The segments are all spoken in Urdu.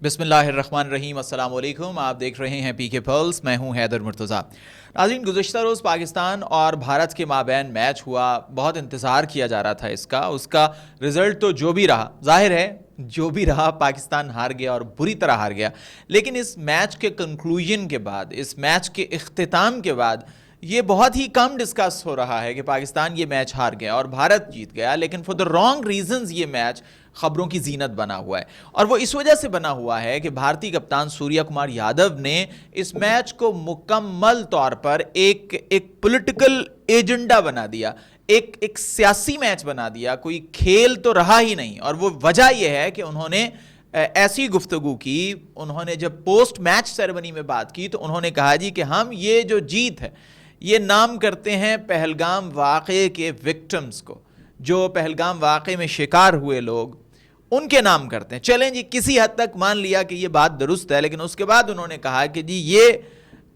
بسم اللہ الرحمن الرحیم، السلام علیکم۔ آپ دیکھ رہے ہیں پی کے پلس، میں ہوں حیدر مرتضیٰ۔ ناظرین، گزشتہ روز پاکستان اور بھارت کے مابین میچ ہوا، بہت انتظار کیا جا رہا تھا اس کا رزلٹ تو جو بھی رہا، ظاہر ہے جو بھی رہا پاکستان ہار گیا اور بری طرح ہار گیا، لیکن اس میچ کے کنکلوژن کے بعد، اس میچ کے اختتام کے بعد یہ بہت ہی کم ڈسکس ہو رہا ہے کہ پاکستان یہ میچ ہار گیا اور بھارت جیت گیا، لیکن فار دا رانگ ریزنز یہ میچ خبروں کی زینت بنا ہوا ہے، اور وہ اس وجہ سے بنا ہوا ہے کہ بھارتی کپتان سوریا کمار یادو نے اس میچ کو مکمل طور پر ایک پولیٹیکل ایجنڈا بنا دیا، ایک سیاسی میچ بنا دیا، کوئی کھیل تو رہا ہی نہیں۔ اور وہ وجہ یہ ہے کہ انہوں نے ایسی گفتگو کی، انہوں نے جب پوسٹ میچ سیریمنی میں بات کی تو انہوں نے کہا جی کہ ہم یہ جو جیت ہے یہ نام کرتے ہیں پہلگام واقعے کے وکٹمز کو، جو پہلگام واقعے میں شکار ہوئے لوگ ان کے نام کرتے ہیں۔ چلیں جی، کسی حد تک مان لیا کہ یہ بات درست ہے، لیکن اس کے بعد انہوں نے کہا کہ جی یہ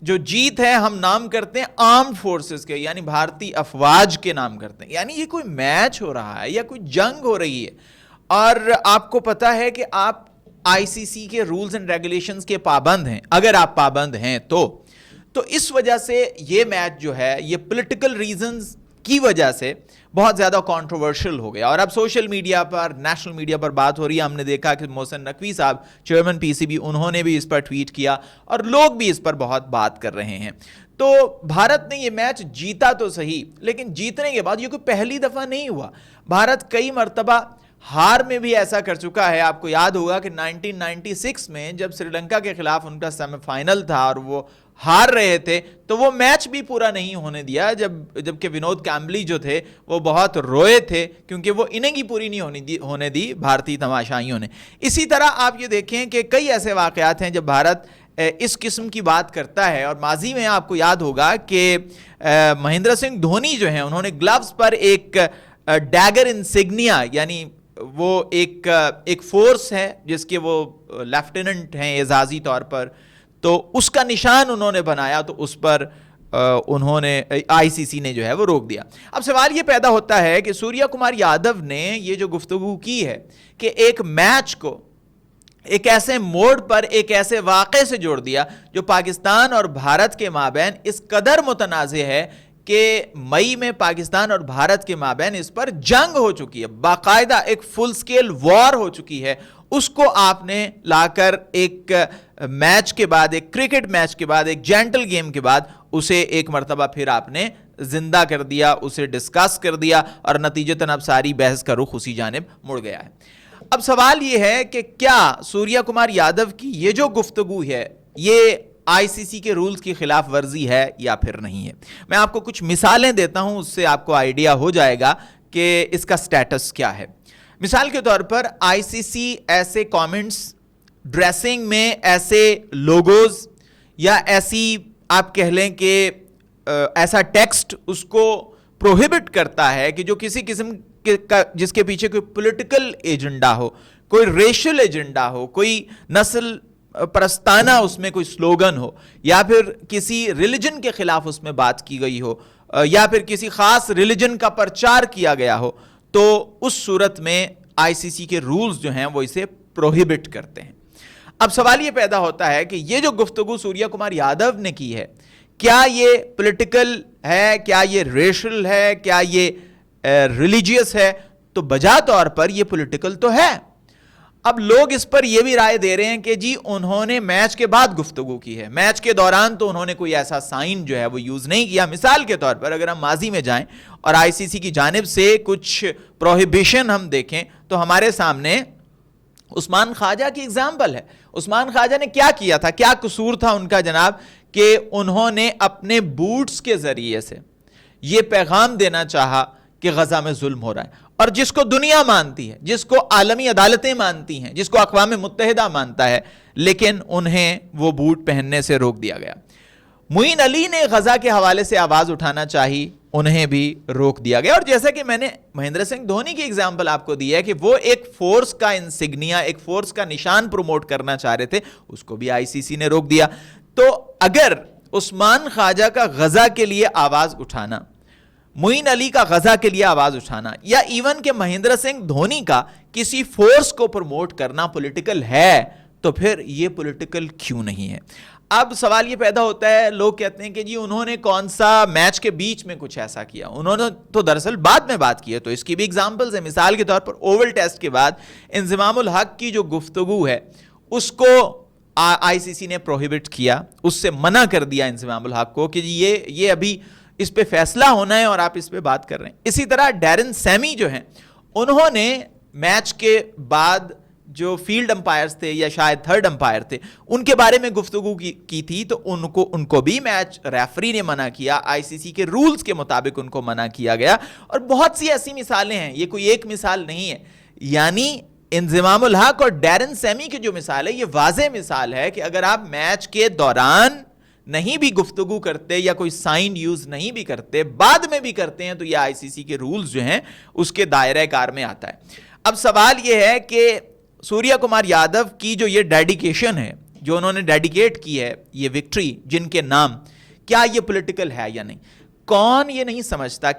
جو جیت ہے ہم نام کرتے ہیں آرمڈ فورسز کے، یعنی بھارتی افواج کے نام کرتے ہیں۔ یعنی یہ کوئی میچ ہو رہا ہے یا کوئی جنگ ہو رہی ہے، اور آپ کو پتا ہے کہ آپ آئی سی سی کے رولز اینڈ ریگولیشنز کے پابند ہیں، اگر آپ پابند ہیں تو اس وجہ سے یہ میچ جو ہے یہ پولیٹیکل ریزنز کی وجہ سے بہت زیادہ کنٹروورشل ہو گیا، اور اب سوشل میڈیا پر، نیشنل میڈیا پر بات ہو رہی ہے۔ ہم نے دیکھا کہ محسن نقوی صاحب، چیئرمین پی سی بی، انہوں نے بھی اس پر ٹویٹ کیا اور لوگ بھی اس پر بہت بات کر رہے ہیں۔ تو بھارت نے یہ میچ جیتا تو صحیح، لیکن جیتنے کے بعد یہ کوئی پہلی دفعہ نہیں ہوا، بھارت کئی مرتبہ ہار میں بھی ایسا کر چکا ہے۔ آپ کو یاد ہوگا کہ 1996 میں جب سری لنکا کے خلاف ان کا سیمی فائنل تھا اور وہ ہار رہے تھے تو وہ میچ بھی پورا نہیں ہونے دیا، جبکہ ونود کامبلی جو تھے وہ بہت روئے تھے کیونکہ وہ اننگ ہی پوری نہیں ہونے دی بھارتی تماشائیوں نے۔ اسی طرح آپ یہ دیکھیں کہ کئی ایسے واقعات ہیں جب بھارت اس قسم کی بات کرتا ہے، اور ماضی میں آپ کو یاد ہوگا کہ مہندر سنگھ دھونی جو ہیں انہوں نے گلوز پر ایک ڈیگر انسگنیا، یعنی وہ ایک فورس ہے جس کے وہ لیفٹیننٹ ہیں اعزازی طور پر، تو اس کا نشان انہوں نے بنایا، تو اس پر انہوں نے آئی سی سی نے جو ہے وہ روک دیا۔ اب سوال یہ پیدا ہوتا ہے کہ سوریا کمار یادو نے یہ جو گفتگو کی ہے کہ ایک میچ کو ایک ایسے موڑ پر، ایک ایسے واقعے سے جوڑ دیا جو پاکستان اور بھارت کے مابین اس قدر متنازع ہے کہ مئی میں پاکستان اور بھارت کے مابین اس پر جنگ ہو چکی ہے، باقاعدہ ایک فل سکیل وار ہو چکی ہے، اس کو آپ نے لا کر ایک میچ کے بعد، ایک کرکٹ میچ کے بعد، ایک جینٹل گیم کے بعد اسے ایک مرتبہ پھر آپ نے زندہ کر دیا، اسے ڈسکس کر دیا، اور نتیجتاً اب ساری بحث کا رخ اسی جانب مڑ گیا ہے۔ اب سوال یہ ہے کہ کیا سوریا کمار یادو کی یہ جو گفتگو ہے یہ آئی سی سی کے رولز کی خلاف ورزی ہے یا پھر نہیں ہے؟ میں آپ کو کچھ مثالیں دیتا ہوں، اس سے آپ کو آئیڈیا ہو جائے گا کہ اس کا سٹیٹس کیا ہے۔ مثال کے طور پر آئی سی سی ایسے کامنٹس، ڈریسنگ میں ایسے لوگوز، یا ایسی آپ کہہ لیں کہ ایسا ٹیکسٹ اس کو پروہیبٹ کرتا ہے کہ جو کسی قسم کا، جس کے پیچھے کوئی پولیٹیکل ایجنڈا ہو، کوئی ریشل ایجنڈا ہو، کوئی نسل پرستانہ اس میں کوئی سلوگن ہو، یا پھر کسی ریلیجن کے خلاف اس میں بات کی گئی ہو، یا پھر کسی خاص ریلیجن کا پرچار کیا گیا ہو، تو اس صورت میں آئی سی سی کے رولز جو ہیں وہ اسے پروہیبٹ کرتے ہیں۔ اب سوال یہ پیدا ہوتا ہے کہ یہ جو گفتگو سوریا کمار یادو نے کی ہے، کیا یہ پولیٹیکل ہے، کیا یہ ریشل ہے، کیا یہ ریلیجیس ہے؟ تو بجا طور پر یہ پولیٹیکل تو ہے۔ اب لوگ اس پر یہ بھی رائے دے رہے ہیں کہ جی انہوں نے میچ کے بعد گفتگو کی ہے، میچ کے دوران تو انہوں نے کوئی ایسا سائن جو ہے وہ یوز نہیں کیا۔ مثال کے طور پر اگر ہم ماضی میں جائیں اور آئی سی سی کی جانب سے کچھ پروہیبیشن ہم دیکھیں تو ہمارے سامنے عثمان خواجہ کی اگزامپل ہے۔ عثمان خواجہ نے کیا کیا تھا، کیا قصور تھا ان کا جناب، کہ انہوں نے اپنے بوٹس کے ذریعے سے یہ پیغام دینا چاہا کہ غزہ میں ظلم ہو رہا ہے، اور جس کو دنیا مانتی ہے، جس کو عالمی عدالتیں مانتی ہیں، جس کو اقوام متحدہ مانتا ہے، لیکن انہیں وہ بوٹ پہننے سے روک دیا گیا۔ معین علی نے غزہ کے حوالے سے آواز اٹھانا چاہی، انہیں بھی روک دیا گیا۔ اور جیسا کہ میں نے مہندر سنگھ دھونی کی اگزامپل آپ کو دی ہے کہ وہ ایک فورس کا انسگنیا، ایک فورس کا نشان پروموٹ کرنا چاہ رہے تھے، اس کو بھی آئی سی سی نے روک دیا۔ تو اگر عثمان خواجہ کا غزہ کے لیے آواز اٹھانا، معین علی کا غزہ کے لیے آواز اٹھانا، یا ایون کہ مہندر سنگھ دھونی کا کسی فورس کو پروموٹ کرنا پولیٹیکل ہے، تو پھر یہ پولیٹیکل کیوں نہیں ہے؟ اب سوال یہ پیدا ہوتا ہے، لوگ کہتے ہیں کہ جی انہوں نے کون سا میچ کے بیچ میں کچھ ایسا کیا، انہوں نے تو دراصل بعد میں بات کی ہے. تو اس کی بھی ایگزامپلز ہیں. مثال کے طور پر اوول ٹیسٹ کے بعد انضمام الحق کی جو گفتگو ہے اس کو آئی سی سی نے پروہیبٹ کیا، اس سے منع کر دیا انضمام الحق کو کہ یہ ابھی اس پہ فیصلہ ہونا ہے اور آپ اس پہ بات کر رہے ہیں. اسی طرح ڈیرن سیمی جو ہیں انہوں نے میچ کے بعد جو فیلڈ امپائرز تھے یا شاید تھرڈ امپائر تھے ان کے بارے میں گفتگو کی تھی، تو ان کو بھی میچ ریفری نے منع کیا، آئی سی سی کے رولز کے مطابق ان کو منع کیا گیا. اور بہت سی ایسی مثالیں ہیں، یہ کوئی ایک مثال نہیں ہے. یعنی انضمام الحق اور ڈیرن سیمی کی جو مثال ہے یہ واضح مثال ہے کہ اگر آپ میچ کے دوران نہیں بھی گفتگو کرتے یا کوئی سائن یوز نہیں بھی کرتے، بعد میں بھی کرتے ہیں، تو یہ آئی سی سی کے رولز جو ہیں اس کے دائرہ کار میں آتا ہے. اب سوال یہ ہے کہ سوریا کمار یادو کی جو یہ ڈیڈیکیشن ہے، جو انہوں نے ڈیڈیکیٹ کی ہے یہ وکٹری جن کے نام، کیا یہ پولیٹیکل ہے یا نہیں؟ کون یہ نہیں سمجھتا؟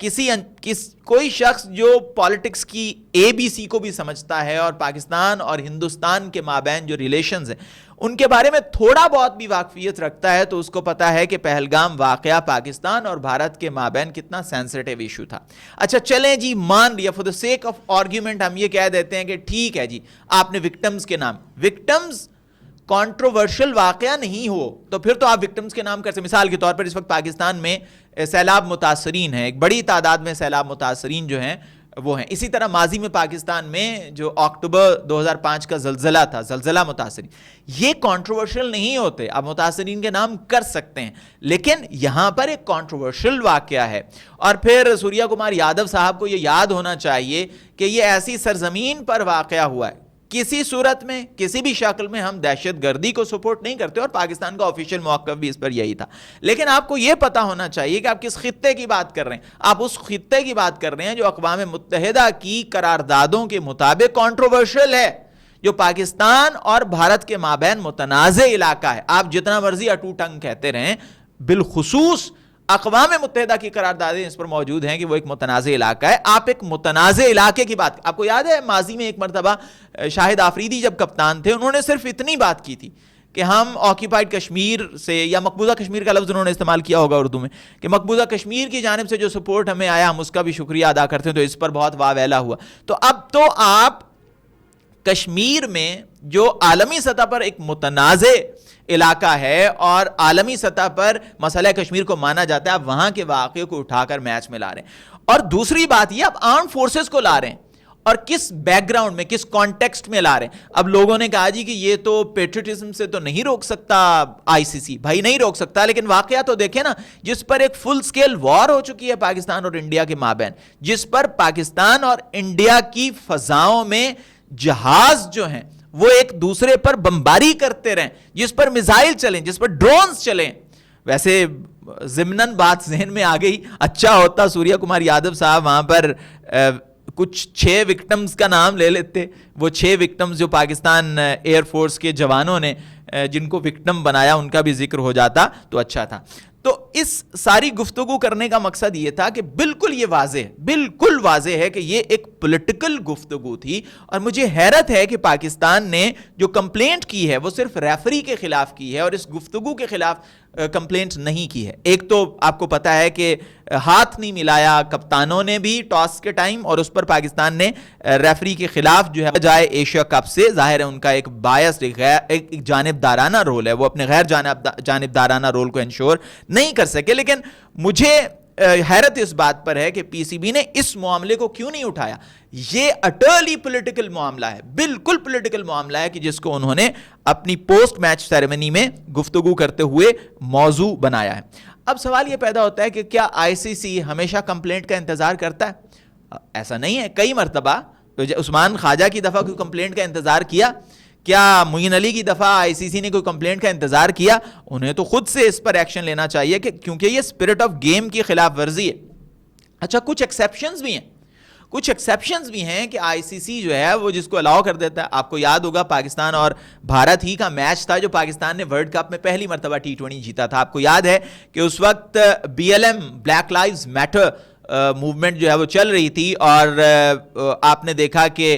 کوئی شخص جو پالیٹکس کی اے بی سی کو بھی سمجھتا ہے اور پاکستان اور ہندوستان کے مابین جو ریلیشنز ہیں ان کے بارے میں تھوڑا بہت بھی واقفیت رکھتا ہے تو اس کو پتا ہے کہ پہلگام واقعہ پاکستان اور بھارت کے مابین کتنا سینسٹیو ایشو تھا. اچھا چلیں جی مان لیا، for the sake of argument ہم یہ کہہ دیتے ہیں کہ ٹھیک ہے جی آپ نے وکٹمز کے نام، وکٹمز کانٹروورشل واقعہ نہیں ہو تو پھر تو آپ وکٹمز کے نام کر سکتے. مثال کے طور پر اس وقت پاکستان میں سیلاب متاثرین ہیں، ایک بڑی تعداد میں سیلاب متاثرین جو ہیں وہ ہیں. اسی طرح ماضی میں پاکستان میں جو اکتوبر 2005 کا زلزلہ تھا، زلزلہ متاثرین، یہ کانٹروورشل نہیں ہوتے، آپ متاثرین کے نام کر سکتے ہیں، لیکن یہاں پر ایک کانٹروورشل واقعہ ہے. اور پھر سوریا کمار یادو صاحب کو یہ یاد ہونا چاہیے کہ یہ ایسی سرزمین پر واقعہ ہوا ہے. کسی صورت میں کسی بھی شکل میں ہم دہشت گردی کو سپورٹ نہیں کرتے اور پاکستان کا آفیشیل موقف بھی اس پر یہی تھا. لیکن آپ کو یہ پتا ہونا چاہیے کہ آپ کس خطے کی بات کر رہے ہیں. آپ اس خطے کی بات کر رہے ہیں جو اقوام متحدہ کی قراردادوں کے مطابق کنٹروورشل ہے، جو پاکستان اور بھارت کے مابین متنازع علاقہ ہے. آپ جتنا مرضی اٹو ٹنگ کہتے رہیں، بالخصوص اقوام متحدہ کی قراردادیں اس پر موجود ہیں کہ وہ ایک متنازع علاقہ ہے. آپ ایک متنازع علاقے کی بات، آپ کو یاد ہے ماضی میں ایک مرتبہ شاہد آفریدی جب کپتان تھے انہوں نے صرف اتنی بات کی تھی کہ ہم آکیپائڈ کشمیر سے، یا مقبوضہ کشمیر کا لفظ انہوں نے استعمال کیا ہوگا اردو میں، کہ مقبوضہ کشمیر کی جانب سے جو سپورٹ ہمیں آیا ہم اس کا بھی شکریہ ادا کرتے ہیں، تو اس پر بہت واویلا ہوا. تو اب تو آپ کشمیر میں جو عالمی سطح پر ایک متنازع علاقہ ہے اور عالمی سطح پر مسئلہ کشمیر کو مانا جاتا ہے، آپ وہاں کے واقعے کو اٹھا کر میچ میں لا رہے ہیں. اور دوسری بات یہ آپ آرم فورسز کو لا رہے ہیں اور کس بیک گراؤنڈ میں، کس کانٹیکسٹ میں لا رہے ہیں. اب لوگوں نے کہا جی کہ یہ تو پیٹریٹزم سے تو نہیں روک سکتا آئی سی سی. بھائی نہیں روک سکتا، لیکن واقعہ تو دیکھیں نا جس پر ایک فل سکیل وار ہو چکی ہے پاکستان اور انڈیا کے مابین، جس پر پاکستان اور انڈیا کی فضاؤں میں جہاز جو ہیں وہ ایک دوسرے پر بمباری کرتے رہیں، جس پر میزائل چلیں، جس پر ڈرونز چلیں. ویسے ضمناً بات ذہن میں آ گئی، اچھا ہوتا سوریا کمار یادو صاحب وہاں پر کچھ 6 وکٹمز کا نام لے لیتے. وہ 6 وکٹمز جو پاکستان ایئر فورس کے جوانوں نے جن کو وکٹم بنایا ان کا بھی ذکر ہو جاتا تو اچھا تھا. تو اس ساری گفتگو کرنے کا مقصد یہ تھا کہ بالکل یہ بالکل واضح ہے کہ یہ ایک پولیٹیکل گفتگو تھی. اور مجھے حیرت ہے کہ پاکستان نے جو کمپلینٹ کی ہے وہ صرف ریفری کے خلاف کی ہے اور اس گفتگو کے خلاف کمپلینٹ نہیں کی ہے. ایک تو آپ کو پتا ہے کہ ہاتھ نہیں ملایا کپتانوں نے بھی ٹاس کے ٹائم، اور اس پر پاکستان نے ریفری کے خلاف جو ہے جائے ایشیا کپ سے، ظاہر ہے ان کا ایک بایس ایک جانبدارانہ رول ہے، وہ اپنے غیر جانبدارانہ رول کو انشور نہیں کر سکے. لیکن مجھے حیرت اس بات پر ہے کہ پی سی بی نے اس معاملے کو کیوں نہیں اٹھایا. یہ اٹرلی پولیٹیکل معاملہ ہے، بالکل پولیٹیکل معاملہ ہے کہ جس کو انہوں نے اپنی پوسٹ میچ سیریمنی میں گفتگو کرتے ہوئے موضوع بنایا ہے. اب سوال یہ پیدا ہوتا ہے کہ کیا آئی سی سی ہمیشہ کمپلینٹ کا انتظار کرتا ہے؟ ایسا نہیں ہے. کئی مرتبہ عثمان خواجہ کی دفعہ کوئی کمپلینٹ کا انتظار کیا؟ کیا معین علی کی دفعہ آئی سی سی نے کوئی کمپلینٹ کا انتظار کیا؟ انہیں تو خود سے اس پر ایکشن لینا چاہیے کہ کیونکہ یہ اسپرٹ آف گیم کی خلاف ورزی ہے. اچھا کچھ ایکسیپشنز بھی ہیں کہ آئی سی سی جو ہے وہ جس کو الاؤ کر دیتا ہے. آپ کو یاد ہوگا پاکستان اور بھارت ہی کا میچ تھا جو پاکستان نے ورلڈ کپ میں پہلی مرتبہ T20 جیتا تھا. آپ کو یاد ہے کہ اس وقت BLM Black Lives Matter movement جو ہے وہ چل رہی تھی اور آپ نے دیکھا کہ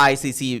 ICC।